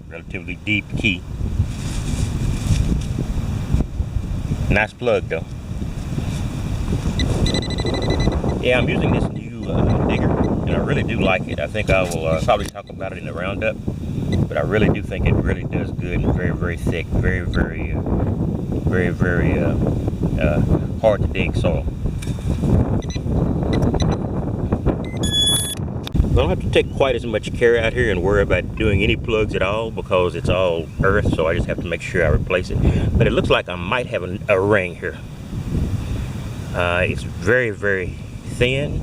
relatively deep key. Nice plug though. Yeah, I'm using this new digger, and I really do like it. I think I will probably talk about it in the roundup, but I really do think it really does good and very, very thick, very, very hard to dig soil. I don't have to take quite as much care out here and worry about doing any plugs at all because it's all earth, so I just have to make sure I replace it. But it looks like I might have a ring here. It's very, very thin,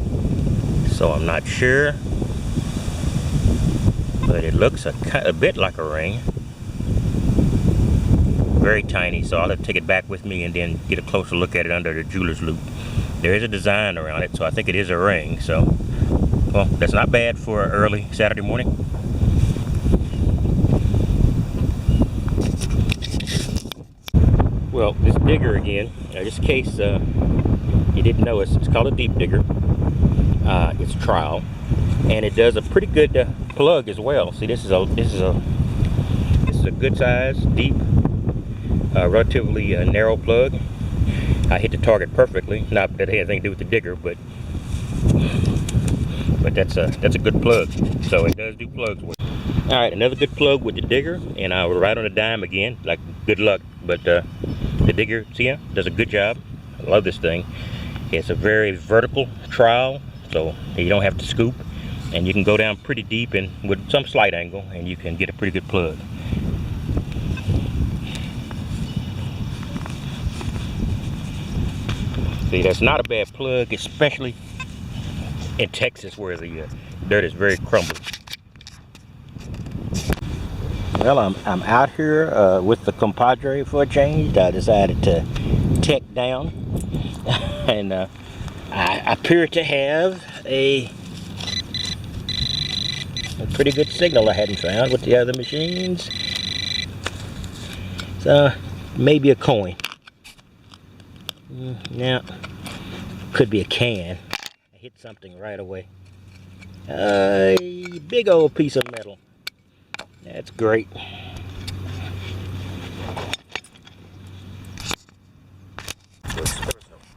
so I'm not sure, but it looks a bit like a ring. Very tiny, so I'll have to take it back with me and then get a closer look at it under the jeweler's loop. There is a design around it, so I think it is a ring. So, well, that's not bad for an early Saturday morning. Well, this digger again, just in case you didn't know, it's called a deep digger. It's trial, and it does a pretty good plug as well. See, this is a good size, deep, relatively narrow plug. I hit the target perfectly. Not that it had anything to do with the digger, but that's a good plug. So it does do plugs with. All right, another good plug with the digger, and I was right on the dime again. Like, good luck, but the digger, see ya, does a good job. I love this thing. It's a very vertical trowel, so you don't have to scoop, and you can go down pretty deep and with some slight angle, and you can get a pretty good plug. See, that's not a bad plug, especially in Texas where the dirt is very crumbly. Well, I'm out here with the compadre for a change. I decided to tech down, and I appear to have a pretty good signal I hadn't found with the other machines. So maybe a coin. Now, could be a can. I hit something right away. A big old piece of metal. That's great.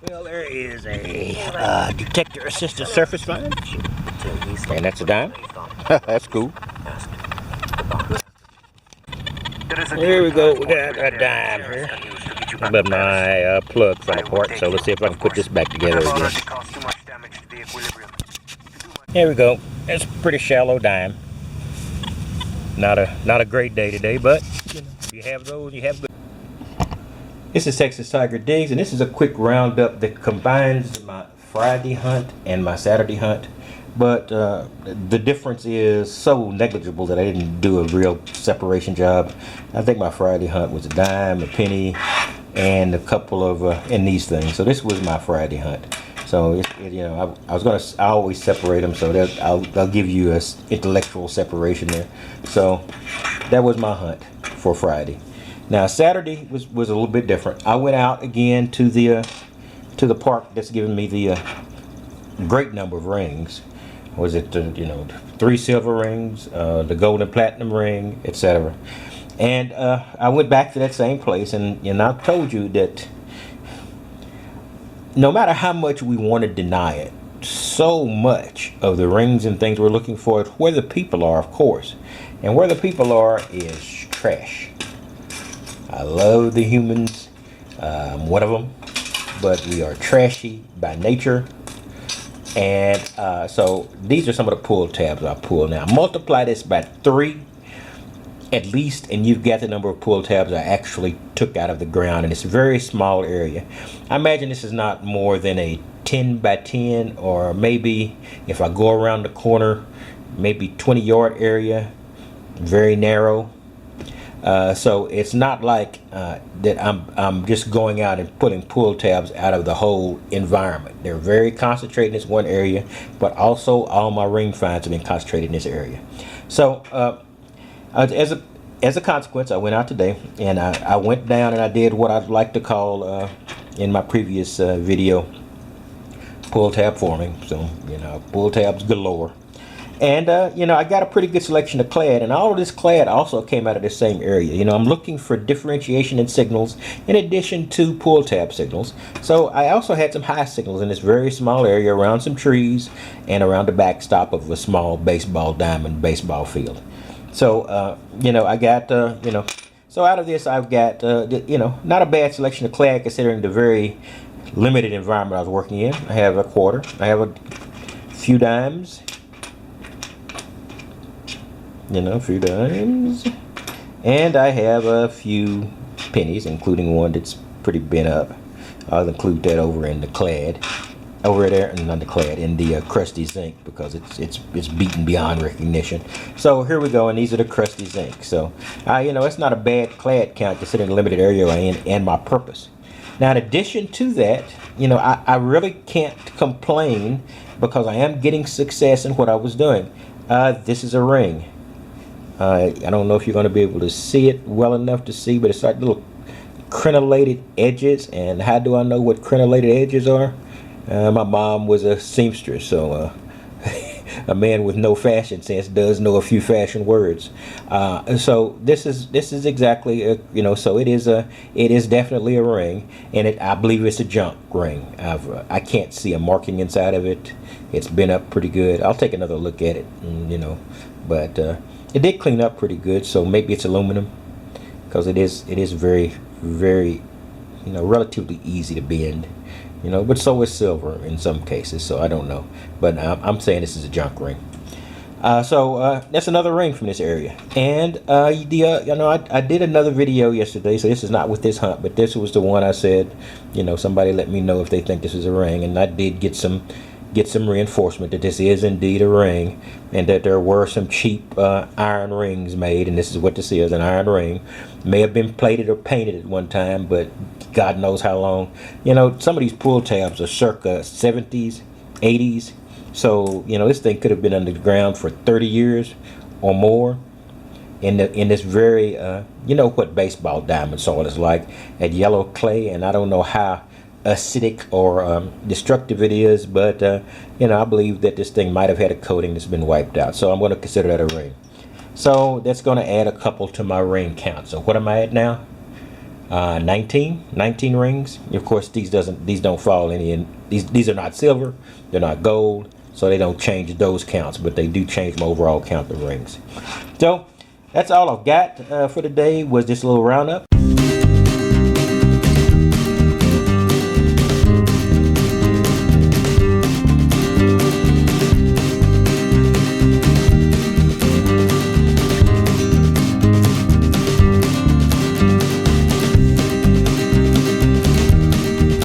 Well, there is a detector assisted surface find, and that's a dime. That's cool. There we go. We got a dime here. But my plug fell apart, so let's see if I can put this back together again. There we go. It's a pretty shallow dime. Not a great day today, but you know, you have those, you have good. This is Texas Tiger Digs, and this is a quick roundup that combines my Friday hunt and my Saturday hunt. But the difference is so negligible that I didn't do a real separation job. I think my Friday hunt was a dime, a penny, and a couple of and these things. So this was my Friday hunt. So you know, I always separate them, so that I'll give you a intellectual separation there. So that was my hunt for Friday. Now Saturday was a little bit different. I went out again to the park that's given me the great number of rings. Was it 3 silver rings, the gold and platinum ring, etc. And I went back to that same place, and I told you that no matter how much we want to deny it, so much of the rings and things we're looking for is where the people are, of course. And where the people are is trash. I love the humans, I'm one of them, but we are trashy by nature. And so these are some of the pull tabs I pull now. Multiply this by 3 at least, and you've got the number of pull tabs I actually took out of the ground, and it's a very small area. I imagine this is not more than a 10 by 10, or maybe if I go around the corner, maybe 20-yard area, very narrow. So it's not like that I'm just going out and putting pull tabs out of the whole environment. They're very concentrated in this one area, but also all my ring finds have been concentrated in this area. So as a consequence, I went out today, and I went down and I did what I'd like to call in my previous video pull tab forming. So pull tabs galore. And, I got a pretty good selection of clad, and all of this clad also came out of the same area. I'm looking for differentiation in signals in addition to pull tab signals. So I also had some high signals in this very small area around some trees and around the backstop of a small baseball diamond baseball field. So, I got, so out of this I've got, not a bad selection of clad considering the very limited environment I was working in. I have a quarter, I have a few dimes, a few dimes, and I have a few pennies, including one that's pretty bent up. I'll include that over in the clad, over there, and not the clad, in the crusty zinc, because it's beaten beyond recognition. So here we go, and these are the crusty zinc. So it's not a bad clad count considering the limited area I'm in and my purpose. Now, in addition to that, I really can't complain because I am getting success in what I was doing. This is a ring. I don't know if you're going to be able to see it well enough to see, but it's like little crenellated edges. And how do I know what crenellated edges are? My mom was a seamstress, so a man with no fashion sense does know a few fashion words. So this is exactly so it is definitely a ring, and I believe it's a junk ring. I can't see a marking inside of it. It's been up pretty good. I'll take another look at it, but it did clean up pretty good. So maybe it's aluminum, because it is very, very relatively easy to bend. But so is silver in some cases, so I don't know. But I'm saying this is a junk ring. So that's another ring from this area. And I did another video yesterday, so this is not with this hunt, but this was the one I said, somebody let me know if they think this is a ring, and I did get some reinforcement that this is indeed a ring, and that there were some cheap iron rings made, and this is what this is, an iron ring. May have been plated or painted at one time, but God knows how long. Some of these pull tabs are circa 70s, 80s, so this thing could have been under the ground for 30 years or more in this very what baseball diamond soil is like, at yellow clay. And I don't know how acidic or destructive it is, but I believe that this thing might have had a coating that's been wiped out, so I'm going to consider that a ring. So that's going to add a couple to my ring count. So what am I at now? 19 rings. Of course, these don't fall any in. These are not silver, they're not gold, so they don't change those counts, but they do change my overall count of rings. So that's all I've got for today, was this little roundup.